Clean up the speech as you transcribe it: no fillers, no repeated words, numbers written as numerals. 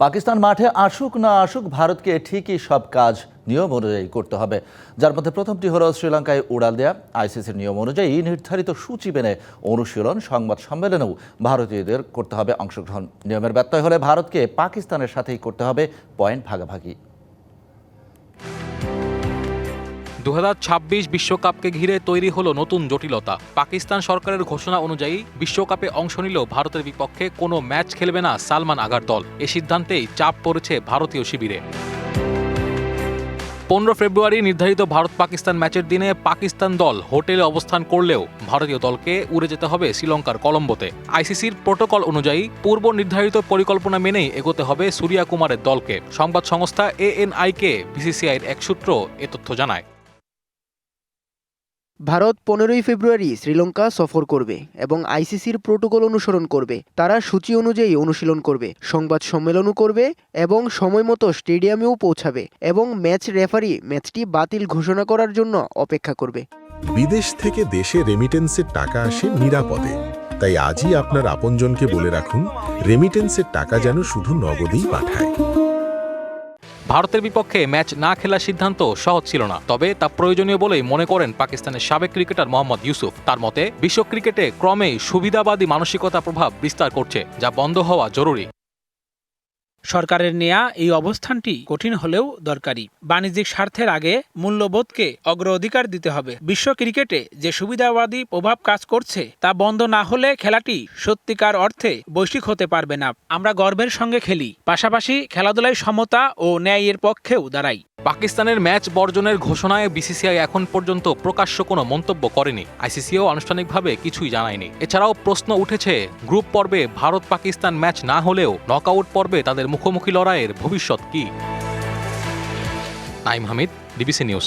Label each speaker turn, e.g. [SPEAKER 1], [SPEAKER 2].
[SPEAKER 1] পাকিস্তান মাঠে আসুক না আসুক ভারতকে ঠিকই সব কাজ নিয়ম অনুযায়ী করতে হবে, যার মধ্যে প্রথমটি হলো শ্রীলঙ্কায় উড়াল দেয়া। আইসিসির নিয়ম অনুযায়ী নির্ধারিত সূচি মেনে অনুশীলন, সংবাদ সম্মেলনেও ভারতীয়দের করতে হবে অংশগ্রহণ। নিয়মের ব্যত্যয় হলে ভারতকে পাকিস্তানের সাথেই করতে হবে পয়েন্ট ভাগাভাগি।
[SPEAKER 2] 2026 বিশ্বকাপকে ঘিরে তৈরি হলো নতুন জটিলতা। পাকিস্তান সরকারের ঘোষণা অনুযায়ী বিশ্বকাপে অংশ নিলেও ভারতের বিপক্ষে কোনো ম্যাচ খেলবে না সালমান আগার দল। এ সিদ্ধান্তেই চাপ পড়েছে ভারতীয় শিবিরে। 15 ফেব্রুয়ারি নির্ধারিত ভারত পাকিস্তান ম্যাচের দিনে পাকিস্তান দল হোটেলে অবস্থান করলেও ভারতীয় দলকে উড়ে যেতে হবে শ্রীলঙ্কার কলম্বোতে। আইসিসির প্রোটোকল অনুযায়ী পূর্ব নির্ধারিত পরিকল্পনা মেনেই এগোতে হবে সূর্যা কুমারের দলকে। সংবাদ সংস্থা ANI-কে বিসিসিআইয়ের এক সূত্র এ তথ্য জানায়।
[SPEAKER 3] ভারত 15 ফেব্রুয়ারি শ্রীলঙ্কা সফর করবে এবং আইসিসির প্রোটোকল অনুসরণ করবে। তারা সূচি অনুযায়ী অনুশীলন করবে, সংবাদ সম্মেলনও করবে এবং সময়মতো স্টেডিয়ামেও পৌঁছাবে এবং ম্যাচ রেফারি ম্যাচটি বাতিল ঘোষণা করার জন্য অপেক্ষা করবে।
[SPEAKER 4] বিদেশ থেকে দেশে রেমিটেন্সের টাকা আসে নিরাপদে, তাই আজই আপনার আপনজনকে বলে রাখুন রেমিটেন্সের টাকা যেন শুধু নগদেই পাঠায়।
[SPEAKER 2] ভারতের বিপক্ষে ম্যাচ না খেলার সিদ্ধান্ত সহজ ছিল না, তবে তা প্রয়োজনীয় বলেই মনে করেন পাকিস্তানের সাবেক ক্রিকেটার মোহাম্মদ ইউসুফ। তার মতে বিশ্ব ক্রিকেটে ক্রমেই সুবিধাবাদী মানসিকতা প্রভাব বিস্তার করছে, যা বন্ধ হওয়া জরুরি।
[SPEAKER 5] সরকারের নেয়া এই অবস্থানটি কঠিন হলেও দরকারি। বাণিজ্যিক স্বার্থের আগে মূল্যবোধকে অগ্রাধিকার দিতে হবে। বিশ্ব ক্রিকেটে যে সুবিধাবাদী প্রভাব কাজ করছে তা বন্ধ না হলে খেলাটি সত্যিকার অর্থে বৈশ্বিক হতে পারবে না। আমরা গর্বের সঙ্গে খেলি, পাশাপাশি খেলাধুলায় সমতা ও ন্যায়ের পক্ষেও দাঁড়াই।
[SPEAKER 2] পাকিস্তানের ম্যাচ বর্জনের ঘোষণায় বিসিসিআই এখন পর্যন্ত প্রকাশ্য কোনো মন্তব্য করেনি। আইসিসিও আনুষ্ঠানিকভাবে কিছুই জানায়নি। এছাড়াও প্রশ্ন উঠেছে, গ্রুপ পর্বে ভারত পাকিস্তান ম্যাচ না হলেও নকআউট পর্বে তাদের মুখোমুখি লড়াইয়ের ভবিষ্যৎ কি? Naim Hamid, DBC news.